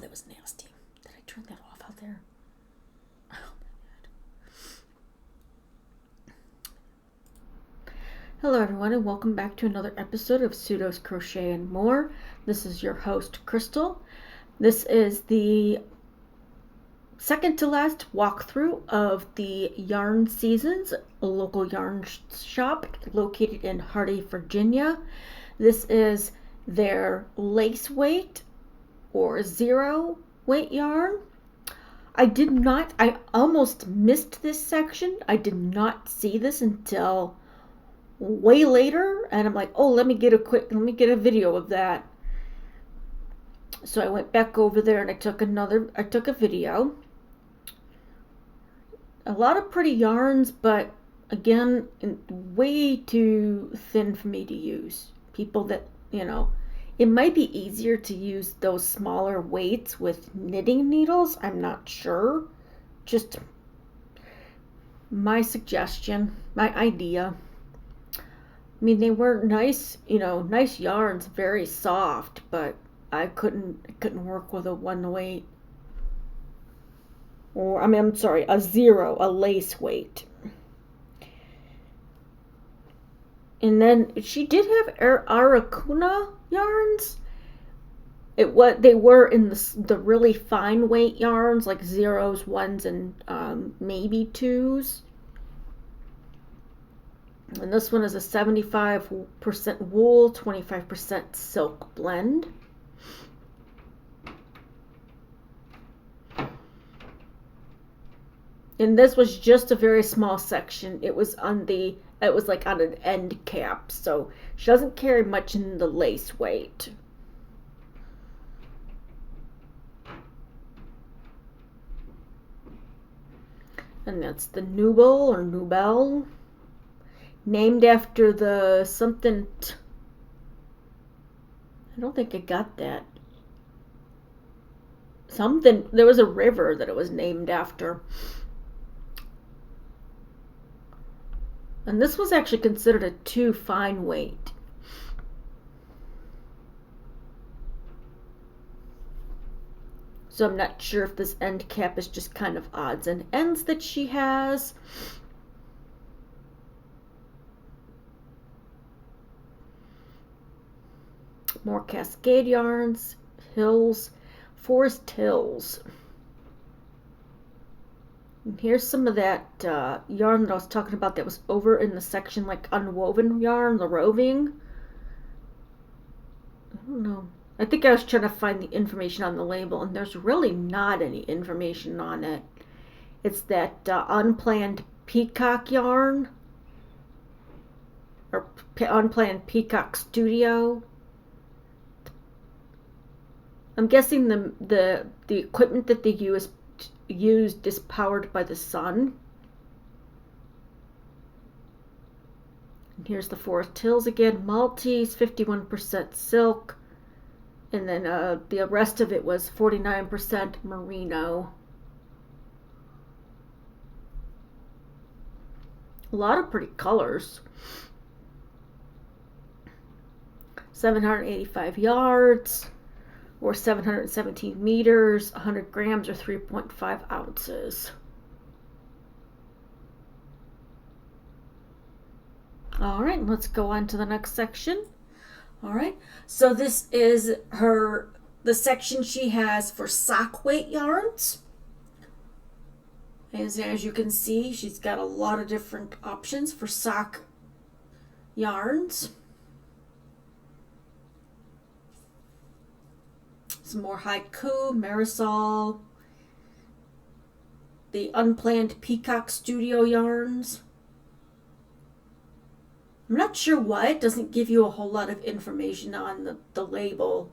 that was nasty. Did I turn that off out there? Oh my god. Hello everyone and welcome back to another episode of Pseudos Crochet and More. This is your host Crystal. This is the second to last walkthrough of the Yarn Seasons, a local yarn shop located in Hardy, Virginia. This is their lace weight or zero weight yarn. I almost missed this section. I did not see this until way later, and I'm like, oh, let me get a video of that. So I went back over there and I took a video. A lot of pretty yarns, but again, way too thin for me to use. People that, it might be easier to use those smaller weights with knitting needles. I'm not sure. Just my suggestion, my idea. I mean, they were nice, nice yarns, very soft, but I couldn't work with a one weight. A zero, a lace weight. And then she did have Aracuna yarns. They were in the really fine weight yarns, like zeros, ones, and maybe twos. And this one is a 75% wool, 25% silk blend. And this was just a very small section. It was like on an end cap, so she doesn't carry much in the lace weight. And that's the Nubel or Nubel, named after the something. I don't think I got that. Something, there was a river that it was named after. And this was actually considered a too fine weight. So I'm not sure if this end cap is just kind of odds and ends that she has. More Cascade yarns, hills, Forest Hills. And here's some of that yarn that I was talking about that was over in the section like unwoven yarn, the roving. I don't know. I think I was trying to find the information on the label, and there's really not any information on it. It's that unplanned peacock yarn, or unplanned peacock studio. I'm guessing the equipment that they used is powered by the sun. And here's the Forest Hills again, Maltese, 51% silk, and then the rest of it was 49% merino. A lot of pretty colors. 785 yards. Or 717 meters, 100 grams, or 3.5 ounces. All right, let's go on to the next section. All right, so this is the section she has for sock weight yarns. As you can see, she's got a lot of different options for sock yarns. Some more haiku, Marisol, the unplanned peacock studio yarns. I'm not sure why it doesn't give you a whole lot of information on the label.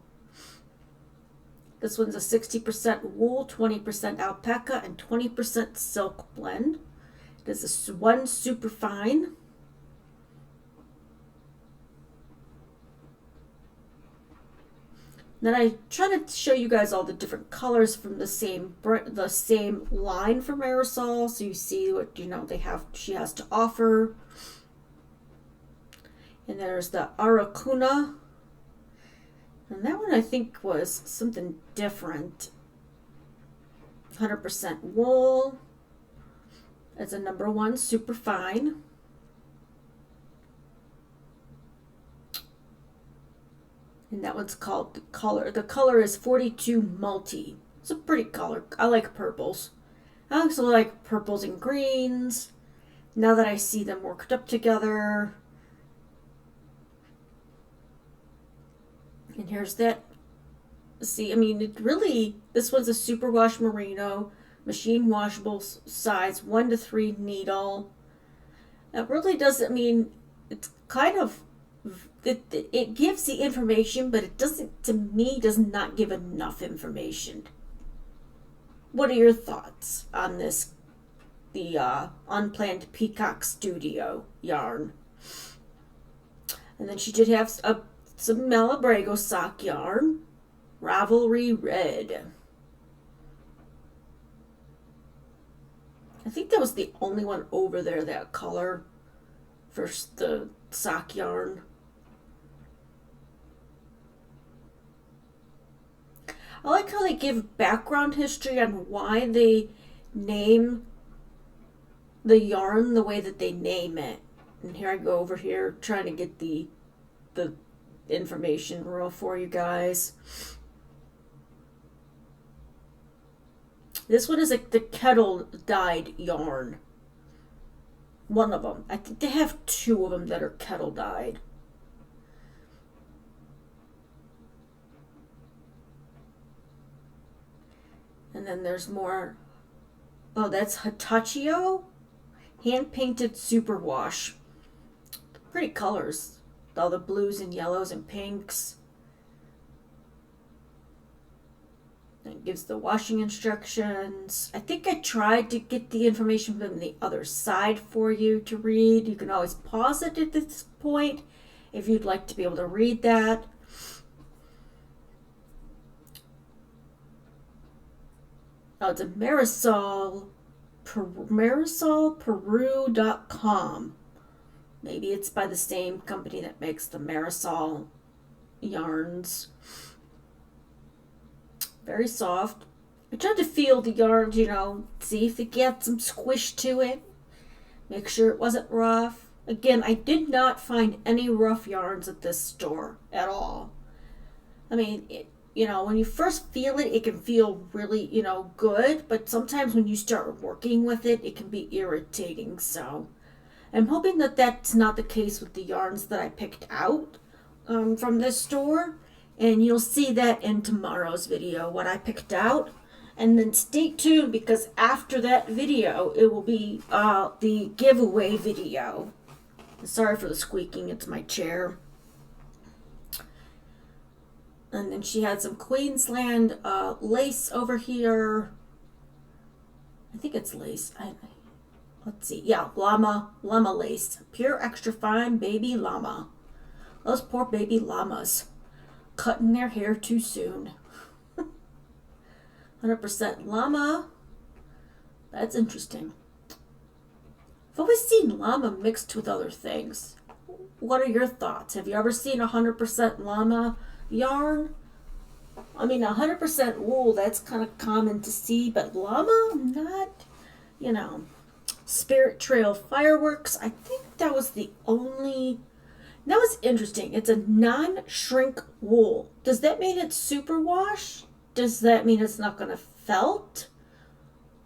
This one's a 60% wool, 20% alpaca, and 20% silk blend. It is one super fine. Then I try to show you guys all the different colors from the same line from Marisol, so you see what she has to offer. And there's the Aracuna, and that one I think was something different. 100% wool. It's a number 1 super fine. And that one's called the color. The color is 42 multi. It's a pretty color. I like purples. I also like purples and greens. Now that I see them worked up together. And here's that. See, I mean, it really, this one's a superwash merino, machine washable size 1 to 3 needle. It really does, I mean, it's kind of, it gives the information, but it doesn't, to me, does not give enough information. What are your thoughts on this, the Unplanned Peacock Studio yarn? And then she did have some Malabrigo sock yarn, Ravelry Red. I think that was the only one over there, that color for the sock yarn. I like how they give background history on why they name the yarn the way that they name it. And here I go over here trying to get the information real for you guys. This one is like the kettle dyed yarn. One of them. I think they have 2 of them that are kettle dyed. And then there's more. Oh, that's Hitachio hand painted superwash. Pretty colors. All the blues and yellows and pinks. It gives the washing instructions. I think I tried to get the information from the other side for you to read. You can always pause it at this point if you'd like to be able to read that. Oh, it's a marisolperu.com. Maybe it's by the same company that makes the Marisol yarns. Very soft. I tried to feel the yarns, see if it gets some squish to it. Make sure it wasn't rough. Again, I did not find any rough yarns at this store at all. I mean, when you first feel it, it can feel really, good. But sometimes when you start working with it, it can be irritating. So I'm hoping that that's not the case with the yarns that I picked out from this store. And you'll see that in tomorrow's video, what I picked out. And then stay tuned, because after that video, it will be the giveaway video. Sorry for the squeaking, it's my chair. And then she had some Queensland lace over here. I think it's lace. Let's see. Yeah, llama lace. Pure extra fine baby llama. Those poor baby llamas. Cutting their hair too soon. 100% llama. That's interesting. I've always seen llama mixed with other things. What are your thoughts? Have you ever seen 100% llama yarn? I mean, 100% wool, that's kind of common to see, but llama, not, Spirit Trail Fireworks, I think that was the only. That was interesting. It's a non-shrink wool. Does that mean it's superwash? Does that mean it's not going to felt?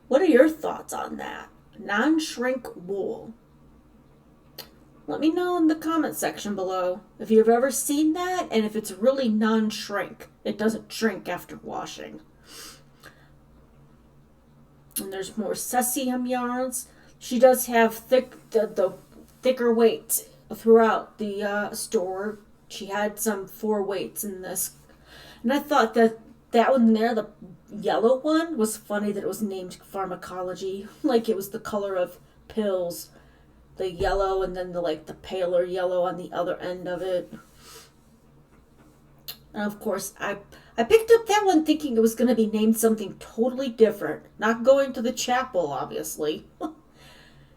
What are your thoughts on that? Non-shrink wool. Let me know in the comment section below if you've ever seen that, and if it's really non-shrink. It doesn't shrink after washing. And there's more Sessium yarns. She does have the thicker weights throughout the store. She had some 4 weights in this. And I thought that one there, the yellow one, was funny that it was named Pharmacology. Like it was the color of pills. The yellow, and then the paler yellow on the other end of it. And of course, I picked up that one thinking it was going to be named something totally different. Not going to the chapel, obviously. And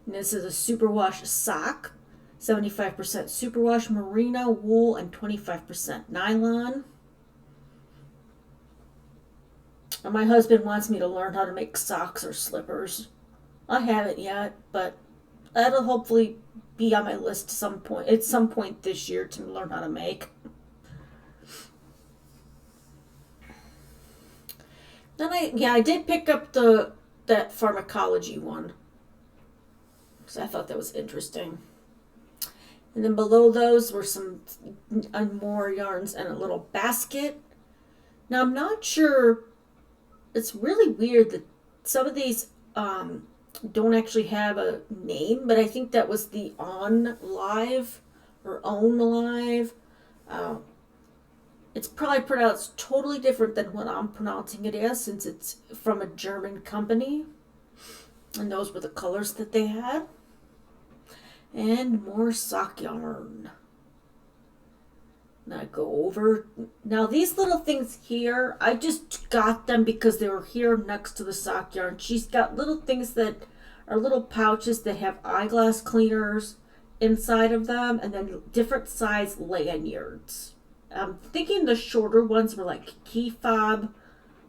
this is a superwash sock. 75% superwash merino wool and 25% nylon. And my husband wants me to learn how to make socks or slippers. I haven't yet, but that'll hopefully be on my list at some point this year to learn how to make. Then I did pick up the that pharmacology one because I thought that was interesting. And then below those were some more yarns and a little basket. Now I'm not sure. It's really weird that some of these don't actually have a name, but I think that was the On Live or Own Live. Uh, it's probably pronounced totally different than what I'm pronouncing it as, since it's from a German company. And those were the colors that they had. And more sock yarn. Now I go over. Now these little things here, I just got them because they were here next to the sock yarn. She's got little things that are little pouches that have eyeglass cleaners inside of them, and then different size lanyards. I'm thinking the shorter ones were like key fob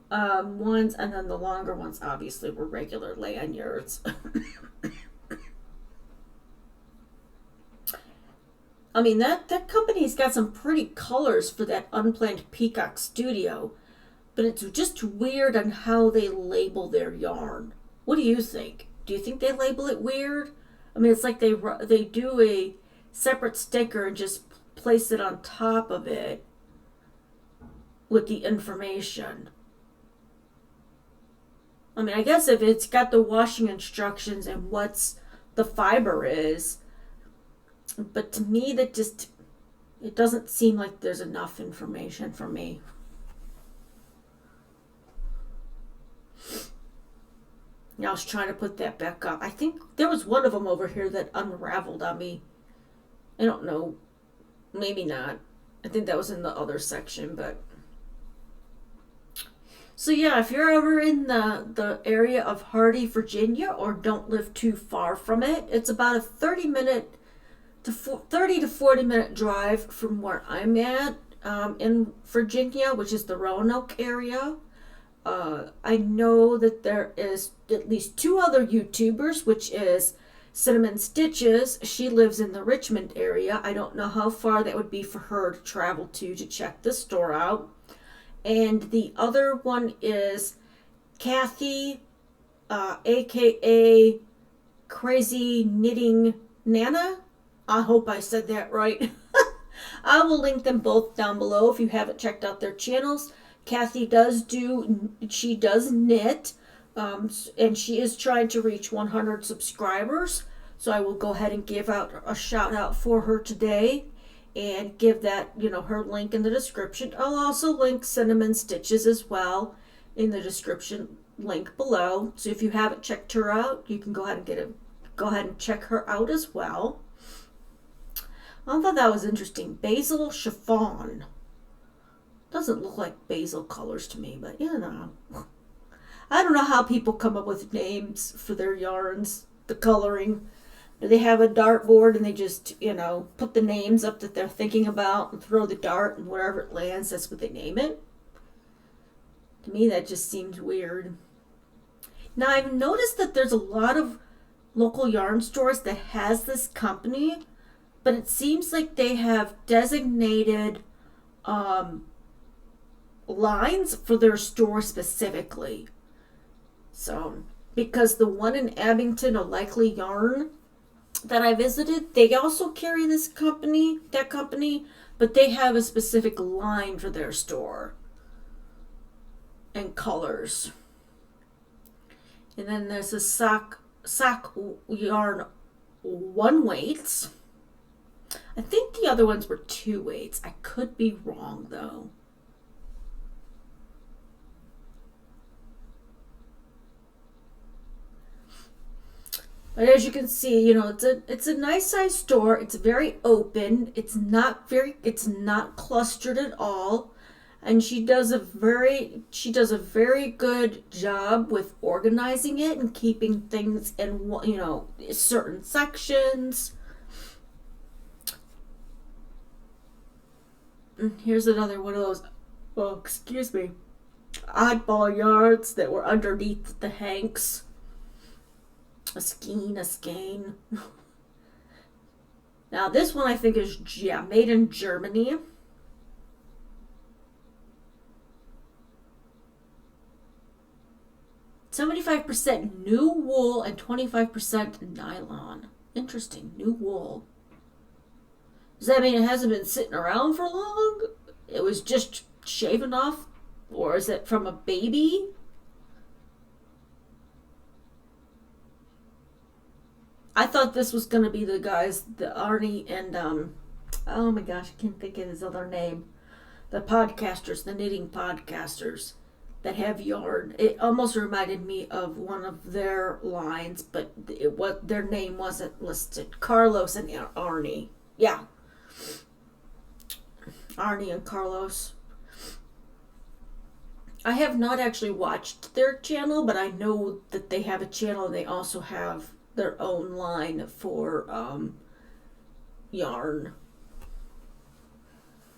ones, and then the longer ones obviously were regular lanyards. I mean, that company's got some pretty colors for that Unplanned Peacock Studio, but it's just weird on how they label their yarn. What do you think? Do you think they label it weird? I mean, it's like they do a separate sticker and just place it on top of it with the information. I mean, I guess if it's got the washing instructions and what's the fiber is, but to me it doesn't seem like there's enough information for me. Now I was trying to put that back up. I think there was one of them over here that unraveled on me. I don't know. Maybe not. I think that was in the other section, but... So yeah, if you're ever in the area of Hardy, Virginia, or don't live too far from it, it's about a 30 to 40 minute drive from where I'm at in Virginia, which is the Roanoke area. I know that there is at least two other YouTubers, which is Cinnamon Stitches. She lives in the Richmond area. I don't know how far that would be for her to travel to check this store out. And the other one is Kathy, aka Crazy Knitting Nana. I hope I said that right. I will link them both down below if you haven't checked out their channels. Kathy does knit, and she is trying to reach 100 subscribers. So I will go ahead and give out a shout out for her today and give that, her link in the description. I'll also link Cinnamon Stitches as well in the description link below. So if you haven't checked her out, you can go ahead and check her out as well. I thought that was interesting. Basil chiffon. Doesn't look like basil colors to me, but I don't know how people come up with names for their yarns, the coloring. Do they have a dartboard and they just, put the names up that they're thinking about and throw the dart, and wherever it lands, that's what they name it? To me, that just seems weird. Now, I've noticed that there's a lot of local yarn stores that has this company, but it seems like they have designated lines for their store specifically. So, because the one in Abington, A Likely Yarn, that I visited, they also carry that company, but they have a specific line for their store and colors. And then there's a sock yarn 1 weights. I think the other ones were 2 weights. I could be wrong though. But as you can see, it's a nice size store. It's very open. It's not clustered at all. And she does a very good job with organizing it and keeping things in, certain sections. And here's another one of those. Oh, excuse me. oddball yards that were underneath the hanks. A skein. Now this one I think is, made in Germany. "75% new wool and 25% nylon." Interesting, new wool. Does that mean it hasn't been sitting around for long? It was just shaven off? Or is it from a baby? I thought this was going to be the guys, the Arnie and, oh my gosh, I can't think of his other name. The podcasters, the knitting podcasters that have yarn. It almost reminded me of one of their lines, but their name wasn't listed. Carlos and Arnie. Yeah. Arnie and Carlos. I have not actually watched their channel, but I know that they have a channel and they also have their own line for yarn.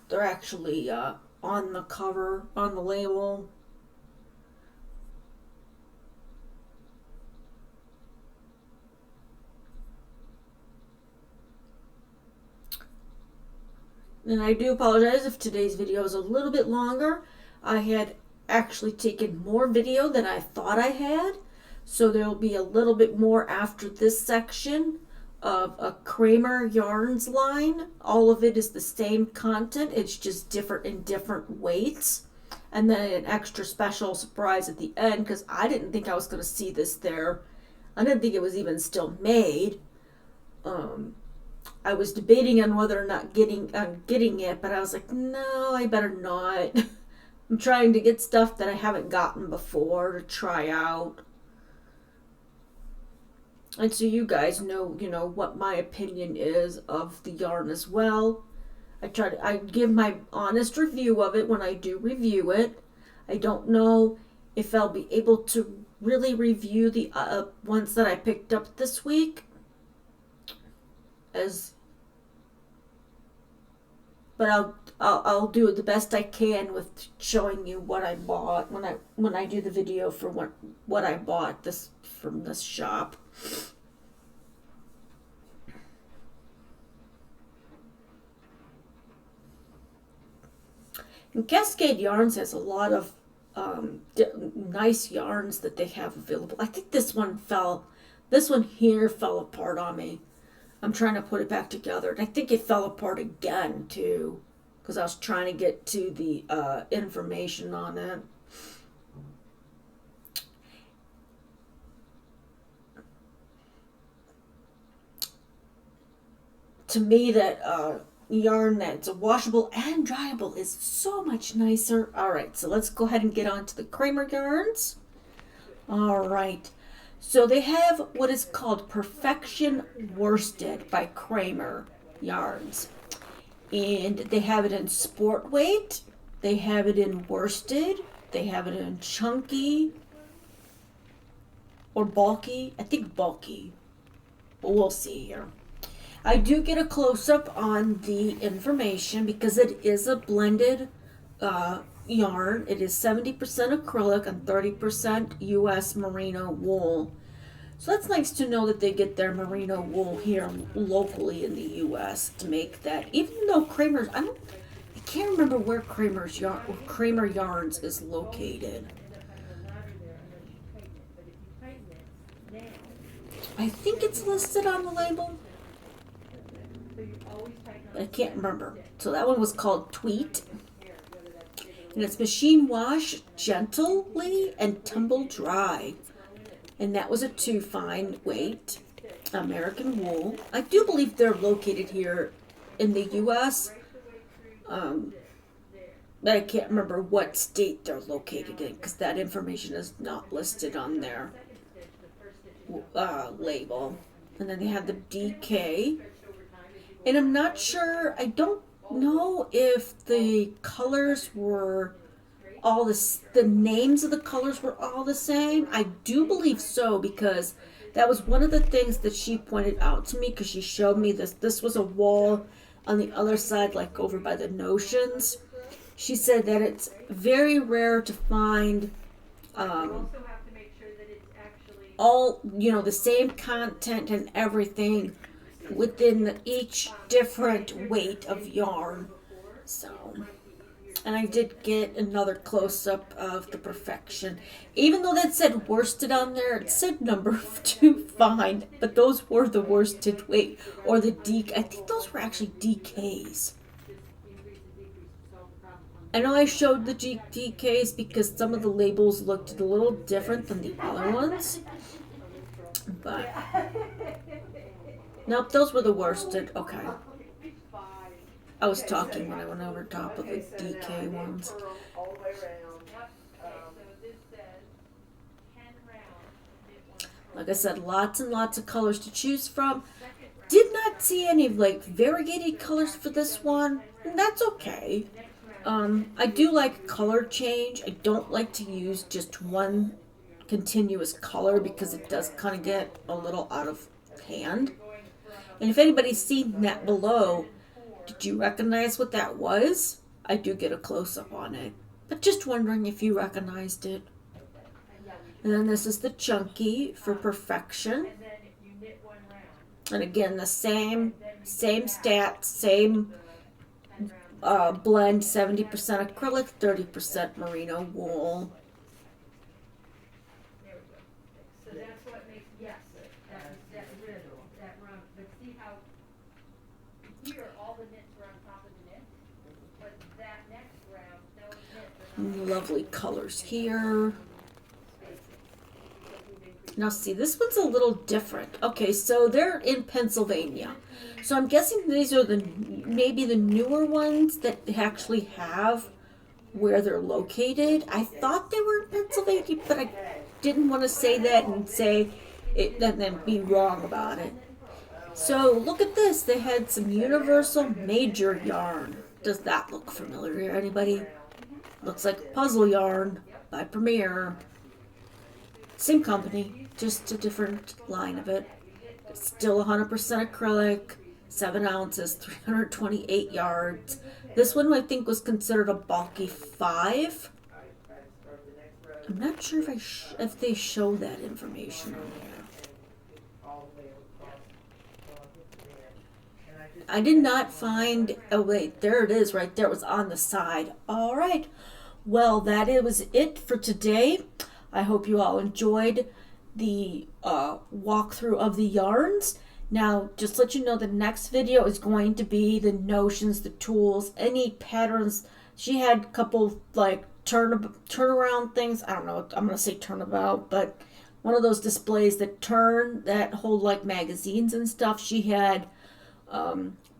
They're actually on the cover, on the label. And I do apologize if today's video is a little bit longer. I had actually taken more video than I thought I had. So there will be a little bit more after this section of a Kramer Yarns line. All of it is the same content. It's just different in different weights. And then an extra special surprise at the end, because I didn't think I was going to see this there. I didn't think it was even still made. I was debating on whether or not getting it, but I was like, no, I better not. I'm trying to get stuff that I haven't gotten before to try out. And so you guys know, what my opinion is of the yarn as well. I give my honest review of it when I do review it. I don't know if I'll be able to really review the ones that I picked up this week. But I'll do the best I can with showing you what I bought when I do the video for what I bought from this shop. And Cascade Yarns has a lot of nice yarns that they have available. I think this one here fell apart on me. I'm trying to put it back together. And I think it fell apart again, too. Because I was trying to get to the information on it. To me, that yarn that's washable and dryable is so much nicer. Alright, so let's go ahead and get on to the Kramer yarns. Alright. So they have what is called Perfection Worsted by Kramer Yarns. And they have it in sport weight. They have it in worsted. They have it in chunky or bulky. I think bulky. But we'll see here. I do get a close-up on the information because it is a blended yarn. It is 70% acrylic and 30% U.S. merino wool. So that's nice to know that they get their merino wool here locally in the U.S. to make that. Even though Kramer's, I can't remember where Kramer Yarns is located. I think it's listed on the label. I can't remember. So that one was called Tweet. And it's machine wash gently and tumble dry. And that was a 2 fine weight American wool. I do believe they're located here in the U.S. But I can't remember what state they're located in because that information is not listed on their label. And then they have the DK. And I'm not sure, I don't know if the colors were all the names of the colors were all the same. I do believe so because that was one of the things that she pointed out to me because she showed me this. This was a wall on the other side, like over by the Notions. She said that it's very rare to find all, the same content and everything within each different weight of yarn. So, and I did get another close-up of the perfection. Even though that said worsted on there, it said number 2 fine, but those were the worsted weight, or the I think those were actually DKs. I know I showed the DKs because some of the labels looked a little different than the other ones. But, nope, those were the worsted. Okay. I was talking when I went over top of the DK ones. Like I said, lots and lots of colors to choose from. Did not see any variegated colors for this one, and that's okay. I do like color change. I don't like to use just one continuous color because it does kind of get a little out of hand. And if anybody's seen that below, did you recognize what that was? I do get a close-up on it, but just wondering if you recognized it. And then this is the chunky for perfection. And again, the same stats, same blend, 70% acrylic, 30% merino wool. There we go. So that's what makes, yes, that riddle, that run, but see how here all the knits are on top of the knit, but that next round, those knits are not. Lovely colors here. Now see, this one's a little different. Okay, so they're in Pennsylvania. So I'm guessing these are maybe the newer ones that actually have where they're located. I thought they were in Pennsylvania, but I didn't want to say that and say it and then be wrong about it. So look at this. They had some Universal Major yarn. Does that look familiar? Anybody? Looks like Puzzle Yarn by Premier. Same company, just a different line of it. It's still 100% acrylic, 7 ounces, 328 yards. This one I think was considered a bulky 5. I'm not sure if they show that information on here. I did not find. Oh wait, there it is, right there. It was on the side. All right. Well, that was it for today. I hope you all enjoyed the walkthrough of the yarns. Now, just to let you know, the next video is going to be the notions, the tools, any patterns. She had a couple turnaround things. I don't know. I'm gonna say turnabout, but one of those displays that hold like magazines and stuff. She had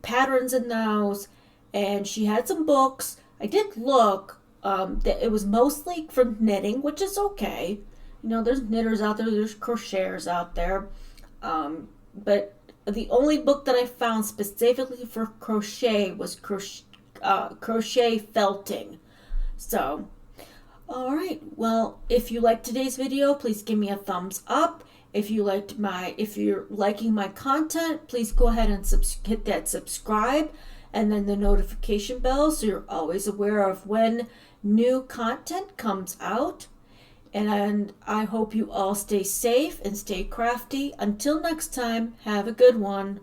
patterns in those, and she had some books. I did look. That it was mostly from knitting, which is okay. There's knitters out there, there's crocheters out there. But the only book that I found specifically for crochet was crochet felting. So, alright, well, if you liked today's video, please give me a thumbs up. If you're liking my content, please go ahead and hit that subscribe and then the notification bell so you're always aware of when new content comes out. And I hope you all stay safe and stay crafty. Until next time, have a good one.